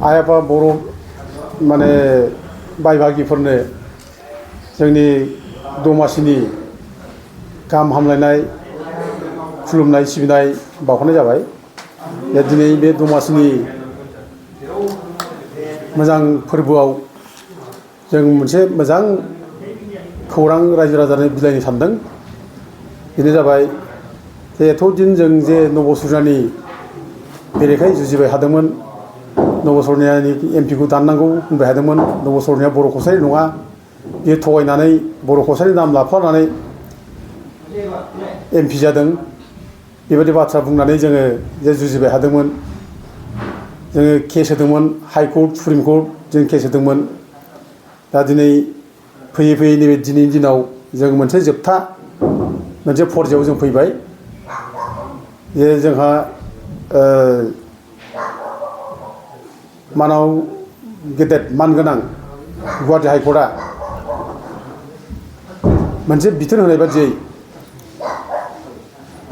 आइ आफा बर' माने बाय बाहागिफोरनो जोंनि दमासिनि गाहाम हामलायनाय खुलुमनाय सिबिनाय बावहरनाय जाबाय। दिनै बे दमासिनि मोजां फोरबोआव जों मोनसे मोजां खौरां रायजो राजानो बिलाइनो सानदों। बेनो जाबाय जे एथ' दिन जों जे नब'सुरनानि बेरेखायै जुजिबाय थादोंमोन, नब'सरनानि एमपिखौ दाननांगौ होनबाय थादोंमोन। नब'सरनाया बर' कसारि नङा, बियो थगायनानै बर' कसारि नाम लाफ्लानानै एमपि जादों, बेबायदि बाथ्रा बुंनानै जोङो जे जुजिबाय थादोंमोन। जोङो केस होदोंमोन, हाइकर्ट सुप्रिम कर्ट जों केस होदोंमोन। दा दिनै फैयै फैयै नैबे दिनैनि दिनाव जों मोनसे जोबथा मोनसे फरजायाव जों फैबाय जे जोंहा मानाव गेदेर मानगोनां गुवाहाटि हाइकर्टआ मोनसे बिथोन होनाय बादियै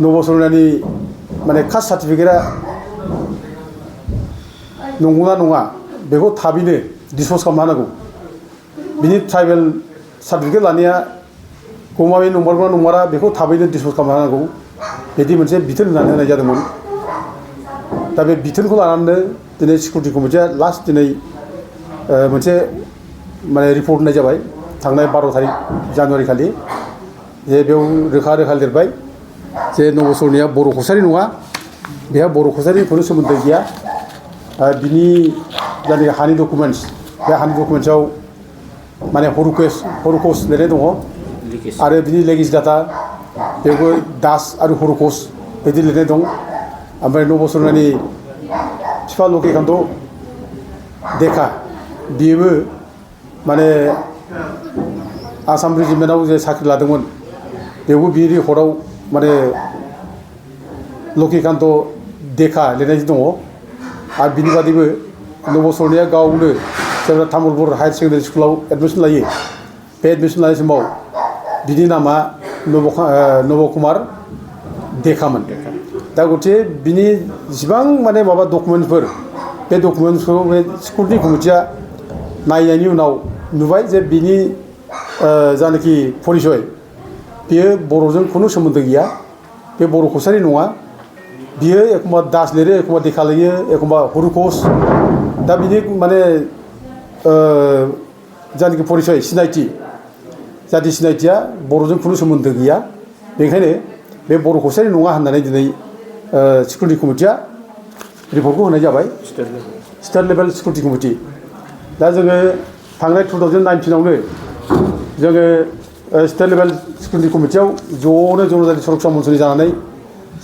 नब'सरनानि माने कास्ट सार्टिफिकेटआ नंगौना नङा बेखौ थाबैनो डिसप'ज खालामना होनांगौ। बिनि ट्राइबेल सार्टिफिकेट लानाया गमामायै नंमारगौना नंमारा बेखौ थाबैनो डिसप'ज खालामना होनांगौ, बिदि मोनसे बिथोन होनानै होनाय जादोंमोन। दा बे बिथोनखौ लानानैनो दिनै सिकिउरिटि कमिटिया लास्ट दिनै मोनसे माने रिपर्ट होनाय जाबाय थांनाय 12 तारिख जानुवारि खालि, जे बेयाव रोखा रोखा लिरबाय जे नब'सरनाया बर' कसारि नङा, बेहा बर' कसारिनि खुनु सोमोन्दो गैया। बिनि जायनाखि हानि डकुमेन्ट्स, बे हानि डकुमेन्ट्सआव माने हरुकस लिरनाय दङ आरो बिनि लेगिस्लेटार बेवबो दास आरो हरुकस बिदि लिरनाय दं। ओमफ्राय नब'सरनानि बिफा लक्ष्मीकान्त देखा बेबो माने आसाम रेजिमेन्टआव जे साख्रि लादोंमोन, बेवबो बि रेकर्डआव माने लक्ष्मीकान्त देखा लिरनाय दङ। आरो बिनि बादैबो नब'सरनाया गावनो जेब्ला तामुलपुर हायार सेकेन्डारि स्कुलाव एडमिसन लायो, बे एडमिसन लानाय समाव बिनि नामा नब कुमार देखामोन। दा गथे बिनि जिबां माने माबा डकुमेन्टसफोर, बे डकुमेन्टसखौ बे सिकिउरिटि कमिटिया नायनायनि उनाव नुबाय जे बिनि जानाखि परिचय बियो बर'जों खुनु सोमोन्दो गैया, बे बर' कसारि नङा। बियो एखमबा दास लिरो, एखमबा देखा लिरो, एखमबा हरुकस। दा बिनि माने जानाखि परिचय सिनायथि, जाति सिनायथिया बर'जों खुनु सोमोन्दो गैया। बेनिखायनो बे बर' कसारि नङा होननानै दिनै सिकिउरिटि कमिटिया रिपर्टखौ होनाय जाबाय, स्टेट लेभेल सिकिउरिटि कमिटि। दा जोङो थांनाय 2019आवनो जोङो स्टेट लेभेल सिकिउरिटि कमिटियाव ज'नो जनजाति सुरक्षा मन्थ्रि जानानै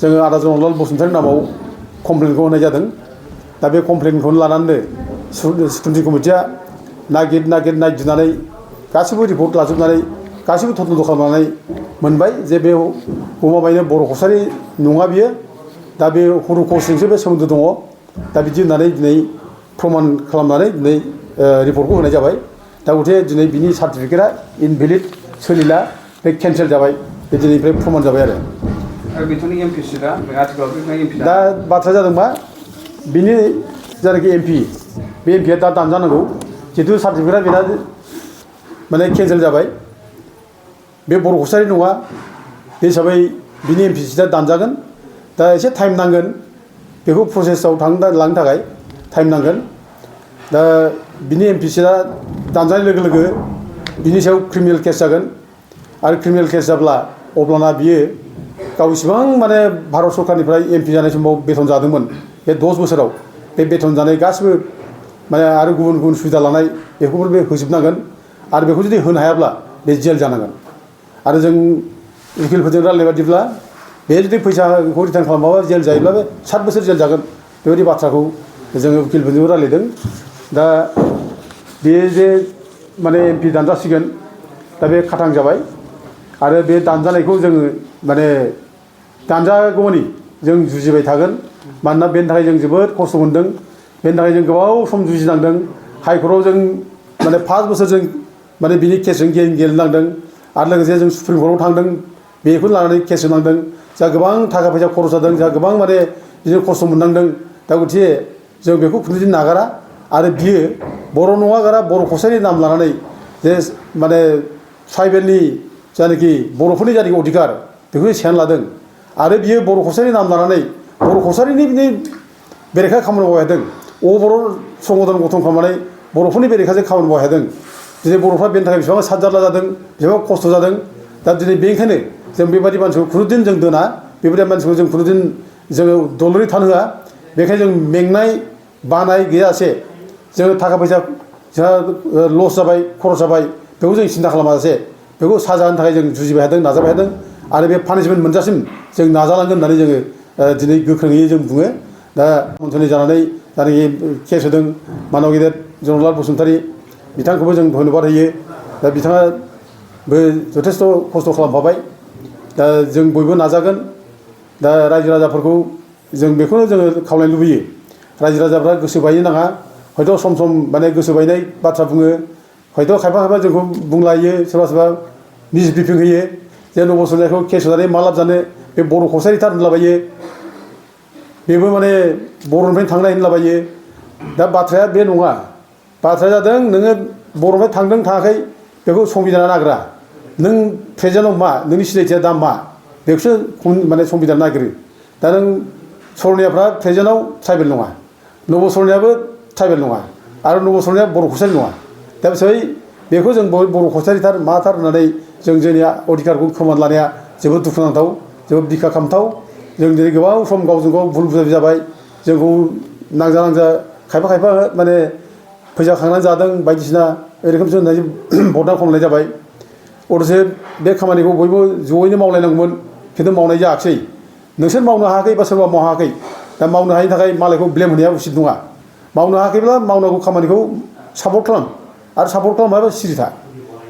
जोङो आदा जनरलाल बसुमतारिनि नामाव कमप्लेनखौ होनाय जादों। दा बे कमप्लेनखौनो लानानैनो सिकिउरिटि कमिटिया नायदिंनानै गासैबो रिपर्ट लाजोबनानै गासैबो तदन्त खालामनानै मोनबाय जे बे गमामायैनो बर' कसारि नङा बियो। दा बे हरुकसजोंसो बे सोमोन्दो दङ। दा बिदि होननानै दिनै प्रमान खालामनानै दिनै रिपर्टखौ होनाय जाबाय। दा गथे दिनै बिनि सार्टिफिकेटआ इनभेलिड सोलिला, बे केन्सेल जाबाय, बे दिनैनिफ्राय प्रमान जाबाय आरो बिथांनि एमपि सिटआ आथिखालाव एमपि दा बाथ्राया जादों मा, बिनि जायनाखि एमपि, बे एमपिआ दा दानजानांगौ। जितु सार्टिफिकेटआ बेना माने केन्सेल जाबाय, बे बर' कसारि नङा, बे हिसाबै बिनि एमपि सिटआ दानजागोन। दा एसे टाइम नांगोन, बेखौ प्रसेसआव लांनो थाखाय टाइम नांगोन। दा बिनि एमपि सिटआ दानजानाय लोगो लोगो बिनि सायाव क्रिमिनेल केस जागोन, आरो क्रिमिनेल केस जाब्ला अब्लाना बियो गाव इसिबां माने भारत सरकारनिफ्राय एमपि जानाय समाव बेथन जादोंमोन, बे 10 बोसोराव बे बेथन जानाय गासिबो माने आरो गुबुन गुबुन सुबिदा लानाय बेखौबो बे होजोबनांगोन। आरो बेखौ जुदि होनो हायाब्ला बे जेल जानांगोन। आरो जों उकिलफोरजों रायलायनाय बादिब्ला बे जुदि फैसाखौ रिटार्न खालामाबा जेल जायोब्ला बे 7 बोसोर जेल जागोन, बेबायदि बाथ्राखौ जोङो उकिलफोरजों रायलायदों। दा बे जे माने एमपि दानजासिगोन, दा बे खाथां जाबाय। आरो बे दानजानायखौ जोङो माने दानजागौमानि जों जुजिबाय थागोन। मानोना बेनि थाखाय जों जोबोद खस्थ' मोनदों, बेनि थाखाय जों गोबाव सम जुजिनांदों। हाइकर्टआव जों माने 5 बोसोर जों माने बिनि केसजों गेलेनांदों। आरो लोगोसे जों सुप्रिम कर्टआव थांदों, बेखौ लानानै केस होनांदों। जा गोबां थाखा फैसा खरस जादों, जा गोबां माने बिदिनो खस्थ' मोननांदों। दा गथिखे जों बेखौ खुनुदिन नागारा, आरो बियो बर' नङा गारा बर' कसारि नाम लानानै जे माने ट्राइबेलनि जायनाखि बर'फोरनि जायनाखि अधिकार बेखौ सेनानै लादों आरो बियो बर' कसारि नाम लानानै बर' कसारिनि बेरेखा खामानि मावबाय थादों अबर' संगठन गठन खालामनानै बर'फोरनि बेरेखाजों खामानि मावबाय थादों दिनै बर'फ्रा बेनि थाखाय बेसेबां सादजारला जादों बेसेबां खस्थ' जादों दा दिनै बेनिखायनो जों बेबायदि मानसिखौ खुनुदिन जों दोना बेबायदि मानसिखौ जों खुनुदिन जोङो दलरै थानो होआ बेखायनो जों मेंनाय बानाय गैयासे जोङो थाखा फैसा जोंहा लस जाबाय खरस जाबाय बेखौ जों सिन्था खालामाजासे बेखौ साजा होनो थाखाय जों जुजिबाय थादों नाजाबाय थादों आरो बे पानिशमेन्ट मोनजासिम जों नाजालांगोन होननानै जोङो दिनै गोख्रोङै जों बुङो दा मन्थ्रि जानानै जायनाखि केस होदों मानब गेदेर जनरलाल बसुमतारी बिथांखौबो जों धन्यबाद होयो दा बिथाङाबो जथेस्थ' खस्थ' खालामफाबाय दा जों बयबो नाजागोन दा रायजो राजाफोरखौ जों बेखौनो जोङो खावलायनो लुबैयो रायजो राजाफ्रा गोसो बायनो नाङा हयथ' सम सम माने गोसो बायनाय बाथ्रा बुङो हयथ' खायफा खायफा जोंखौ बुंलायो सोरबा सोरबा मिसब्रिफिं होयो जे नबसरनायखौ केस होनानै मा लाब जानो बे बर' कसारिथार होनलाबायो बेबो माने बर'निफ्रायनो थांनाय होनलाबायो दा बाथ्राया बे नङा बाथ्राया जादों नोङो बर'निफ्राय थांदों थाङाखै बेखौ संबिधाना नागिरा नों प्रेजेन्टआव मा नोंनि सिनायथिया दा मा बेखौसो माने संबिधान नागिरो दा नों सरनियाफ्रा प्रेजेन्टआव ट्राइबेल नङा नबसरनायाबो ट्राइबेल नङा आरो नबसरनाया बर' कसारि नङा दा बिसोर बेखौ जों बर' कसारिथार माथार होननानै जों जोंनि अधिकारखौ खोमाना लानाया जोबोद दुखुनांथाव जोबोद बिखा खामथाव जों दिनै गोबां सम गावजों गाव भुल बुजाय जाबाय जोंखौ नांजा नांजा खायफा खायफा माने फैसा खांनानै जादों बायदिसिना रोखोमसो होननानै बदनाम खालामनाय जाबाय अथ'सो बे खामानिखौ बयबो ज'यैनो मावलायनांगौमोन खिन्थु मावनाय जायाखिसै नोंसोर मावनो हायाखै बा सोरबा मावनो हायाखै दा मावनो हायिनि थाखाय मालायखौ ब्लेम होनाया उचित नङा मावनो हायाखैब्ला मावनांगौ खामानिखौ सापर्ट खालाम आरो सापर्ट खालामाबा सिरि था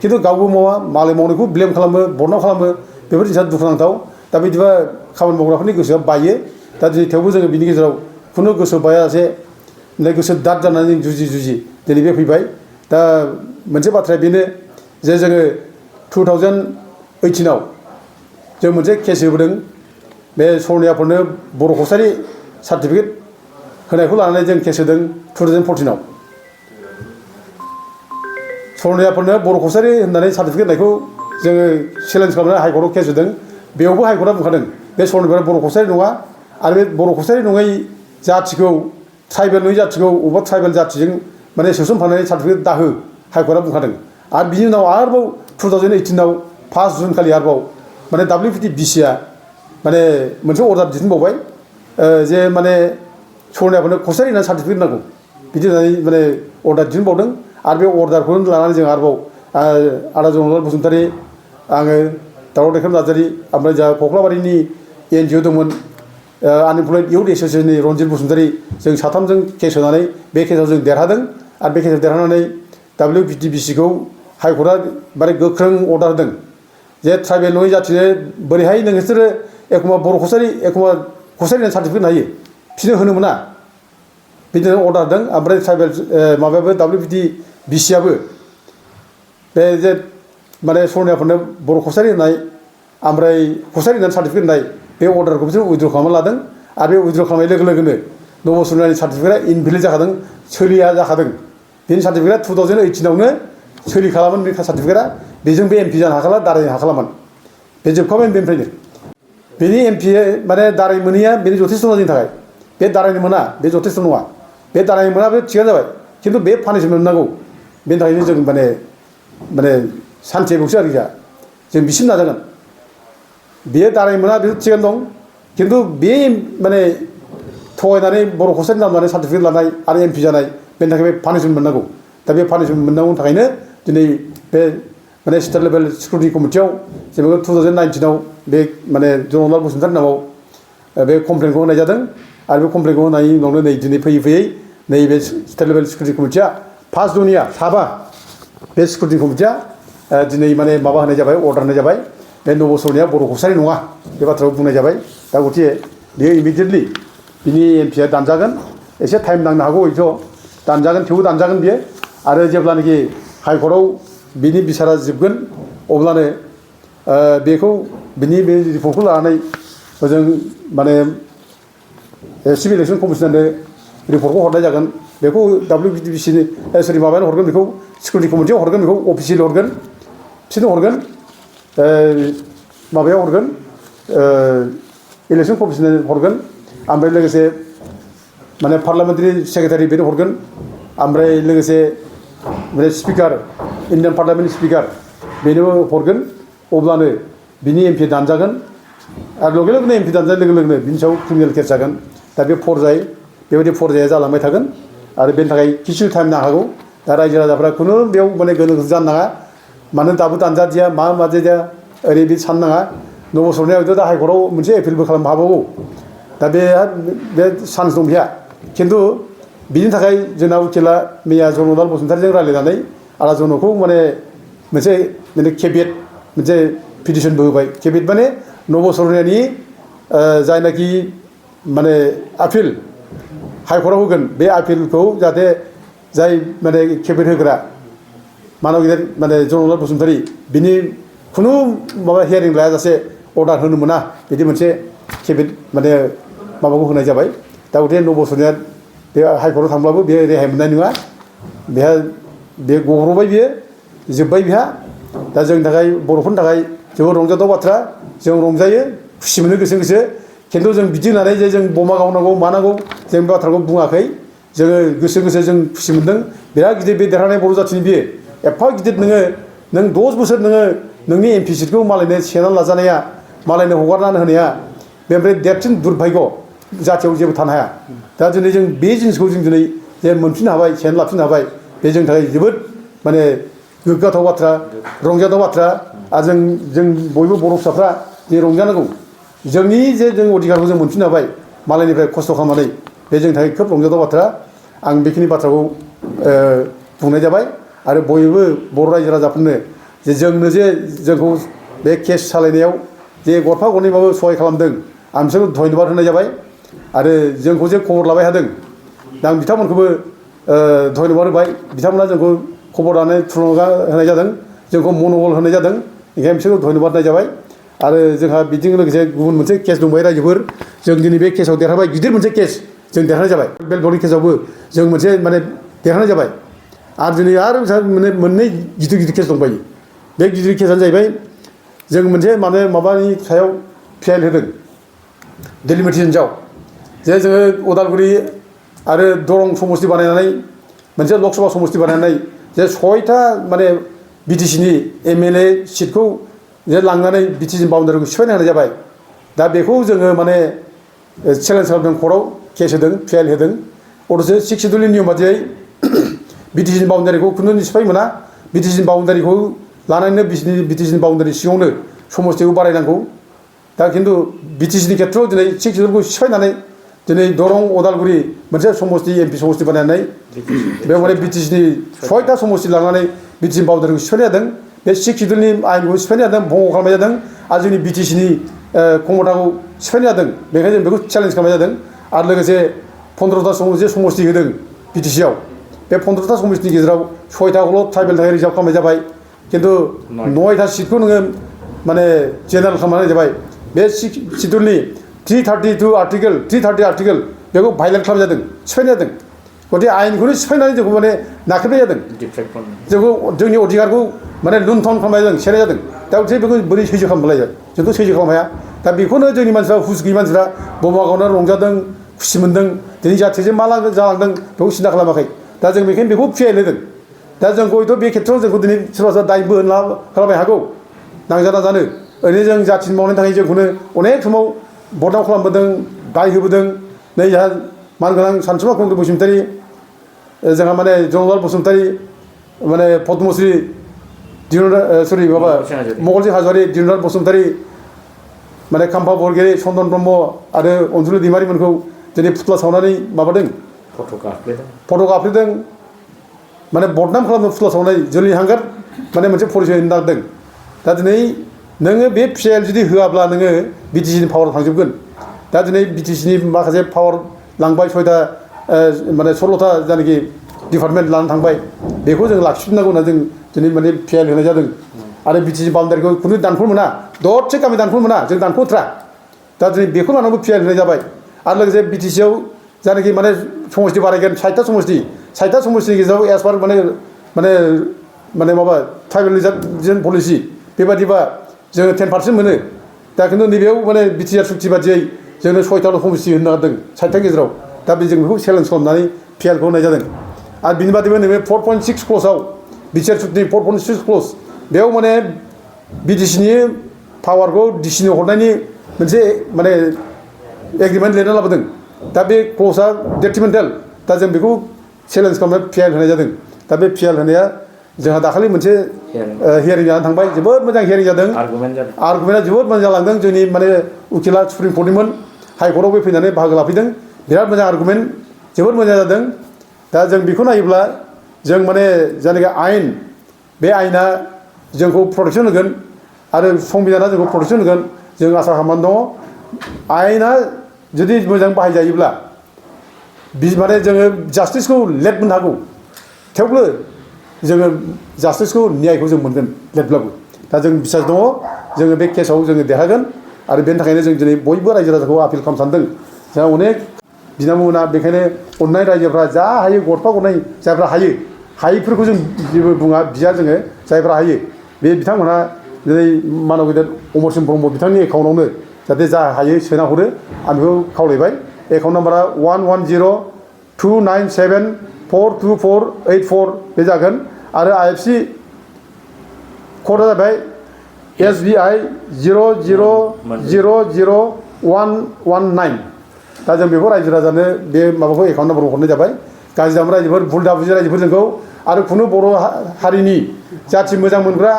खिन्थु गावबो मावा मालाय मावनायखौ ब्लेम खालामो बदनाम खालामो बेफोर जिनिसा दुखुनांथाव दा बिदिबा खामानि मावग्राफोरनि गोसोआ बायो दा दिनै थेवबो जोङो बिनि गेजेराव खुनु गोसो बायाजासे गोसो दाद जानानै जों जुजि दिनै बे फैबाय दा मोनसे बाथ्राया बेनो जे जोङो 2018आव जों मोनसे केस होबोदों बे सरनियाफोरनो बर' कसारि सार्टिफिकेट होनायखौ लानानै जों केस होदों 2014आव सरनियाफोरनो बर' कसारि होननानै सार्टिफिकेट होनायखौ जोङो चेलेन्ज खालामनानै हाइकर्टआव केस होदों बेयावबो हाइकर्टआ बुंखादों बे सरनियाफोरा बर' कसारि नङा आरो बे बर' कसारि नङै जाथिखौ ट्राइबेल नङै जाथिखौ अबेबा ट्राइबेल जाथिजों माने सोसनफानानै सार्टिफिकेट दाहो हाइकर्टआ बुंखादों आरो बिनि उनाव आरोबाव 2018आव 5 जुन खालि आरोबाव माने WPTBCआ माने मोनसे अर्डार दिहुनबावबाय जे माने सरनियाफोरनो कसारि होननानै सार्टिफिकेट नांगौ बिदि होननानै माने अर्डार दिहुनबावदों आरो बे अर्डारखौनो लानानै जों आरोबाव आदा जनरलाल बसुमतारी आङो दावराव दैखोम नार्जारी ओमफ्राय जोंहा कख्लाबारिनि NGO दंमोन आनइमप्लयड इउथ एस'सियेसननि रन्जित बसुमतारी जों साथामजों केस होनानै बे केसाव जों देरहादों आरो बे केसाव देरहानानै WPTBCखौ हाइकर्टआ माने गोख्रों अर्डार होदों जे ट्राइबेल नङै जाथिनो बोरैहाय नोंसोरो एखम्बा बर' कसारि एखम्बा कसारि होननानै सार्टिफिकेट हायो बिसोरनो होनो मोना बिदिनो अर्डार होदों ओमफ्राय ट्राइबेल माबायाबो WPTBCआबो बे जे माने सरनियाफोरनो बर' कसारि होननाय ओमफ्राय कसारि होननानै सार्टिफिकेट होनाय बे अर्डारखौ बिसोर उइद्र' खालामना लादों आरो बे उइद्र' खालामनाय लोगो लोगोनो नबसरनायनि सार्टिफिकेटआ इनभेलिड जाखादों सोलिया जाखादों बेनि सार्टिफिकेटआ 2018आवनो सोलिखालामोन बे सार्टिफिकेटआ बेजों बे MP जानो हाखाला दारायनो हाखालामोन बे जोबखाबाय बेनिफ्रायनो बेनि MP माने दाराय मोनैया बेनि जथेस्थ' नङा जोंनि थाखाय बे दारायनो मोना बे जथेस्थ' नङा बे दारायनो मोना बे थिगानो जाबाय खिन्थु बे पानिशमेन्ट मोननांगौ बेनि थाखायनो जों माने सान्थि बौसो आरोखि जों बिसिम नाजागोन बेयो दाराय मोना बे थिगानो दं खिन्थु बे माने थगायनानै बर' कसारि नाम लानानै सार्टिफिकेट लानाय आरो MP जानाय बेनि थाखाय बे पानिशमेन्ट मोननांगौ दा बे पानिशमेन्ट मोननांगौनि थाखायनो दिनै बे माने स्टेट लेभेल सिकिउरिटि कमिटियाव जेनेबा 2019आव बे माने जनरलाल बसुमतारी नामाव बे कमप्लेनखौ होनाय जादों आरो बे कमप्लेनखौ होनायनि उनावनो नै दिनै फैयै नैबे स्टेट लेभेल सिकिउरिटि कमिटिया 5 जनिया साबा बे सिकिउरिटि कमिटिया दिनै माने माबा होनाय जाबाय अर्डार होनाय जाबाय बे नबसरनाया बर' कसारि नङा बे बाथ्राखौ बुंनाय जाबाय दा गथिखे बेयो इमिडियेटलि बिनि MPआ दानजागोन एसे टाइम नांनो हागौ हयथ' दानजागोन थेवबो दानजागोन बियो आरो जेब्लानाखि हाइकर्टआव बिनि बिसारा जोबगोन अब्लानो बेखौ बिनि बे रिपर्टखौ लानानै जों माने सिभिल इलेक्सन कमिसनारनो रिपर्टखौ हरनाय जागोन बेखौ WBDC सरि माबायानो हरगोन बेखौ सिकिउरिटि कमिटियाव हरगोन बेखौ अफिसियेल हरगोन बिसोरनो हरगोन माबायाव हरगोन इलेक्सन कमिसननो हरगोन ओमफ्राय लोगोसे माने पार्लामेन्टारि सेक्रेटारि बेनो हरगोन ओमफ्राय लोगोसे माने स्पिकार इन्डियान पार्लामेन्टनि स्पिकार बेनो हरगोन अब्लानो बिनि एमपि दानजागोन आरो लगे लगेनो एमपि दानजानाय लोगो लोगोनो बिनि सायाव क्रिमिनेल केस जागोन दा बे फरजायै बेबायदि फरजाया जालांबाय थागोन आरो बेनि थाखाय किसु टाइम नांगौ दा रायजो राजाफ्रा खुनु बेयाव माने गोनो गोथो जानो नाङा मानो दाबो दानजादिया मा माजादिया ओरै बिदि साननो नाङा 9 बोसोरनि दा हाइकर्टआव मोनसे एपिलबो खालामनो हाबावगौ दा बे चान्स दं बेहा खिन्थु बिनि थाखाय जोंना उकिला मैया जनरलाल बसुमतारीजों रायज्लायनानै आलाजनखौ माने मोनसे केबिनेट मोनसे पिटिसनबो होबाय केबिनेट माने 9 बोसोरनि जायनाखि माने आपिल हाइकर्टआव होगोन बे आपिलखौ जाहाथे जाय माने केबिनेट होग्रा मानब गिदिर माने जनरलाल बसुमतारी बिनि खुनु माबा हियारिं लायाजासे अर्डार होनो मोना बिदि मोनसे केबिनेट माने माबाखौ होनाय जाबाय दा गथे 9 बोसोरनिया बे हाइकर्टआव थांब्लाबो बे रेहाय मोननाय नङा बेहा बे गब्र'बाय बियो जोब्बाय बिहा दा जोंनि थाखाय बर'फोरनि थाखाय जोबोद रंजाथाव बाथ्रा जों रंजायो खुसि मोनो गोसो गोसो खिन्थु जों बिदि होननानै जे जों बमा गावनांगौ मानांगौ जों बे बाथ्राखौ बुङाखै जोङो गोसो गोसो जों खुसि मोनदों बिराद गिदिर बे देरहानाय बर' जाथिनि बियो एफा गिदिर नों 10 बोसोर नोङो नोंनि एमपि सिटखौ मालायनो सेना लाजानाया मालायनो हगारनानै होनाया बेनिफ्राय देरसिन दुर्भाग्य जाथियाव जेबो थानो हाया दा दिनै जों बे जिनिसखौ जों दिनै जे मोनफिननो हाबाय सेना लाफिननो हाबाय बे जोंनि थाखाय जोबोद माने गोग्गाथाव बाथ्रा रंजाथाव बाथ्रा आरो जों बयबो बर' फिसाफ्रा जे रंजानांगौ जोंनि जे जों अधिकारखौ जों मोनफिननो हाबाय मालायनिफ्राय खस्थ' खालामनानै बे जोंनि थाखाय खोब रंजाथाव बाथ्रा आं बेखिनि बाथ्राखौ बुंनाय जाबाय आरो बयबो बर' रायजो राजाफोरनो जे जोंनो जे जोंखौ बे केस सालायनायाव जे गरफा गरनैबाबो सहाय खालामदों आं बिसोरखौ धन्यबाद होनाय जाबाय आरो जोंखौ जे खबर लाबाय थादों दा आं बिथांमोनखौबो धन्यबाद होबाय बिथांमोना जोंखौ खबर लानानै थुलुंगा होनाय जादों जोंखौ मन'बल होनाय जादों ओंखायनो बिसोरखौ धन्यबाद होनाय जाबाय आरो जोंहा बिदिजों लोगोसे गुबुन मोनसे केस दंबाय रायजोफोर जों दिनै बे केसआव देरहाबाय गिदिर मोनसे केस जों देरहानाय जाबाय बेलबर्डनि केसआवबो जों मोनसे माने देरहानाय जाबाय आरो दिनै आरो माने मोननै गिदिर गिदिर केस दंबायो बे गिदिर केसआनो जाहैबाय जों मोनसे माने माबानि सायाव फिएल होदों डेलिमिटेसनआव जे जोङो उदालगुरि आरो दरं समस्ति बानायनानै मोनसे लकसभा समस्ति बानायनानै जे 6टा माने बिटिसिनि एमएलए सिटखौ जे लांनानै बिटिसि बाउन्डारिखौ सिफायना होनाय जाबाय दा बेखौ जोङो माने चेलेन्ज खालामदों कर्टआव केस होदों फिएल होदों अथ'सो 6 सिडुलनि नियम बादियै बिटिसिनि बाउन्डारिखौ खुनु सिफाय मोना बिटिसिनि बाउन्डारिखौ लानानैनो बिटिसिनि बाउन्डारि सिङावनो समस्तिखौ बारायनांगौ दा खिन्थु बिटिसिनि खेथ्रआव दिनै 6 सिडुलखौ सिफायनानै दिनै दरं उदालगुरि मोनसे समस्ति एमपि समस्ति बानायनानै बेयाव माने बिटिसिनि 6टा समस्ति लानानै बिटिसि बाउन्डारिखौ सिफायनाय जादों बे 6 सिडुलनि आयेनखौ सिफायनाय जादों भंग खालामनाय जादों आरो जोंनि बिटिसिनि क्षमताखौ सिफायनाय जादों बेखायनो जों बेखौ चेलेन्ज खालामनाय जादों आरो लोगोसे 15टा जे समस्ति होदों बिटिसिआव बे 15टा समस्तिनि गेजेराव 6टाखौल' ट्राइबेल थाखाय रिजार्भ खालामनाय जाबाय खिन्थु 9टा सिटखौ नोङो माने जेनेरेल खालामनाय जाबाय बे सिडुलनि 332 आर्टिकेल बेखौ भायलेट खालामनाय जादों सिफायनाय जादों गथिखे आयेनखौनो सिफायनानै जोंखौ माने नाख्रेबनाय जादों जोंखौ जोंनि अधिकारखौ माने लुन्ठन खालामनाय जादों सेनाय जादों दा गथिखे बेखौ बोरै सैज्य खालामलाय जोंथ' सैज्य खालामनो हाया दा बेखौनो जोंनि मानसिफ्रा हुस गैयि मानसिफ्रा बमा गावनानै रंजादों खुसि मोनदों दिनै जाथिजों मा जालांदों बेखौ सिन्था खालामाखै दा जों बेखायनो बेखौ फिएल होदों दा जोंखौ हयथ' बे खेथ्रआव जोंखौ दिनै सोरबा सोरबा दायबो होनना खालामनो हागौ नांजाना जानो ओरैनो जों जाथिनि मावनायनि थाखाय जोंखौनो अनेक समाव बदनाम खालामबोदों दाय होबोदों नै जोंहा मानगोनां सानसुमा खुंग्रि बसुमतारी जोंहा माने जनरलाल बसुमतारी माने पद्मश्री सरि माबा मंगलसिं हाज'वारि दिनुनाथ बसुमतारी माने खाम्फा बरगयारि चन्दन ब्रह्म आरो अनजुलि दैमारिमोनखौ दिनै फुथुला सावनानै माबादों फट' गाफ्लेदों माने बदनाम खालामदों फुथुला सावनाय जोंनि हांगार माने मोनसे परिचय होनो नागिरदों दा दिनै नोङो बे फिएल जुदि होआब्ला नोङो बिटिसिनि पावाराव थांजोबगोन दा दिनै बिटिसिनि माखासे पावार लांबाय 6टा माने 16टा जायनाखि डिपार्टमेन्ट लानानै थांबाय बेखौ जों लाखिफिननांगौ होनना जों दिनै माने फिएल होनाय जादों आरो बिटिसि बाउन्डारिखौ खुनु दानख'नो मोना दरसे गामि दानख'नो मोना जों दानख'थ्रा दा दिनै बेखौ लानानैबो फिएल होनाय जाबाय आरो लोगोसे बिटिसिआव जायनाखि माने समस्ति बारायगोन 60टा समस्तिनि गेजेराव एस पार माने माबा ट्राइबेलिजेशन पलिसि बेबादिबा जोङो 10% मोनो दा खिन्थु नैबेयाव माने बिटिआर सुक्ति बादियै जोंनो 6टाल' समस्ति होनो नागिरदों 60टा गेजेराव दा बे जों बेखौ चेलेन्ज खालामनानै पिआरखौ होनाय जादों आरो बिनि बादैबो नैबे 4.6 क्ल'सआव बिटिआर सुक्तिनि 4.6 क्ल'स बेयाव माने बिटिसिनि पावारखौ डिसिनो हरनायनि मोनसे माने एग्रिमेन्ट लिरना लाबोदों दा बे क्ल'सआ डेट्रिमेन्टेल दा जों बेखौ चेलेन्ज खालामनानै पिआर होनाय जादों दा बे पिआर होनाया जोंहा दाखालि मोनसे हियारिं जानानै थांबाय जोबोद मोजां हियारिं जादों आर्गुमेन्टआ जोबोद मोजां जालांदों जोंनि माने उकिला सुप्रिम कर्टनिमोन हाइकर्टआव बे फैनानै बाहागो लाफैदों बिराद मोजां आर्गुमेन्ट जोबोद मोजां जादों दा जों बेखौ नायोब्ला जों माने जायनाखि आयेन बे आयेना जोंखौ प्रटेक्सन होगोन आरो संबिधाना जोंखौ प्रटेक्सन होगोन जों आसा खालामनानै दङ आयेना जुदि मोजां बाहायजायोब्ला माने जोङो जास्टिसखौ लेट मोननो हागौ थेवबो जोङो जास्टिसखौ न्यायखौ जों मोनगोन लेटब्लाबो दा जों बिसास दङ जोङो बे केसाव जोङो देरहागोन आरो बेनि थाखायनो जों दिनै बयबो रायजो राजाखौ आपिल खालामनो सानदों जोंहा अनेक बिनामोना बेखायनो अननाय रायजोफ्रा जा हायो गरफा गरनै जायफ्रा हायैफोरखौ जों जेबो बुङा बिया जोङो जायफ्रा हायो बे बिथांमोनहा दिनै मानब गेदेर अमरसिं ब्रह्म बिथांनि एकाउन्टआवनो जाहाथे जा हायो सोना हरो आं बेखौ खावलायबाय एकाउन्ट नाम्बारा 11029742484 बे जागोन आरो IFC क'डआ जाबाय SBI 0000119 दा जों बेखौ रायजो राजानो बे माबाखौ एकाउन्ट नाम्बारखौ हरनाय जाबाय गाज्रि दाम रायजोफोर भुल दाबुजि रायजोफोर जोंखौ आरो खुनु बर' हारिनि जाथि मोजां मोनग्रा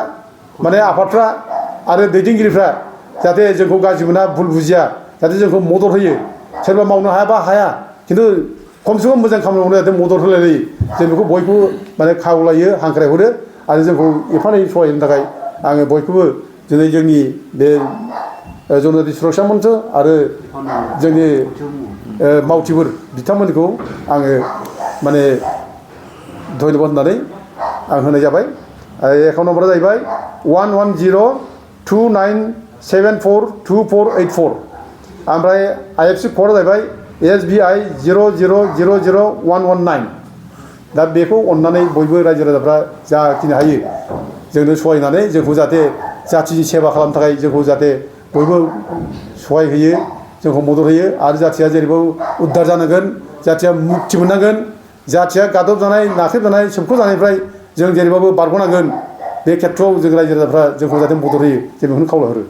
माने आफादफ्रा आरो दैदेनगिरिफ्रा जाहाथे जोंखौ गाज्रि मोना भुल बुजिया जाहाथे जोंखौ मदद होयो सोरबा मावनो हायाबा हाया खिन्थु खमसे खम मोजां खामानि मावनो जाहाथे मदद होलायलायो जों बेखौ बयखौबो माने खावलायो हांख्रायहरो आरो जोंखौ एफा एनै सहाय होनो थाखाय आङो बयखौबो दिनै जोंनि बे जनजाति सुरक्षा मन्च आरो जोंनि मावथिफोर बिथांमोनखौ आङो माने धन्यबाद होननानै आं होनाय जाबाय एकाउन्ट नाम्बारा जाहैबाय 11029742484 ओमफ्राय IFC क'डआ जाहैबाय SBI 0000119 दा बेखौ अननानै बयबो रायजो राजाफ्रा जाखिनि हायो जोंनो सहायनानै जोंखौ जाहाथे जाथिनि सेबा खालामनो थाखाय जोंखौ जाहाथे बयबो सहाय होयो जोंखौ मदद होयो आरो जाथिया जेरैबो उद्धार जानांगोन जाथिया मुक्ति मोननांगोन जाथिया गादब जानाय नाख्रेब जानाय सोबख' जानायनिफ्राय जों जेरैबाबो बारग'नांगोन बे खेथ्रआव जों रायजो राजाफ्रा जोंखौ जाहाथे मदद होयो जों बेखौनो खावलायहरो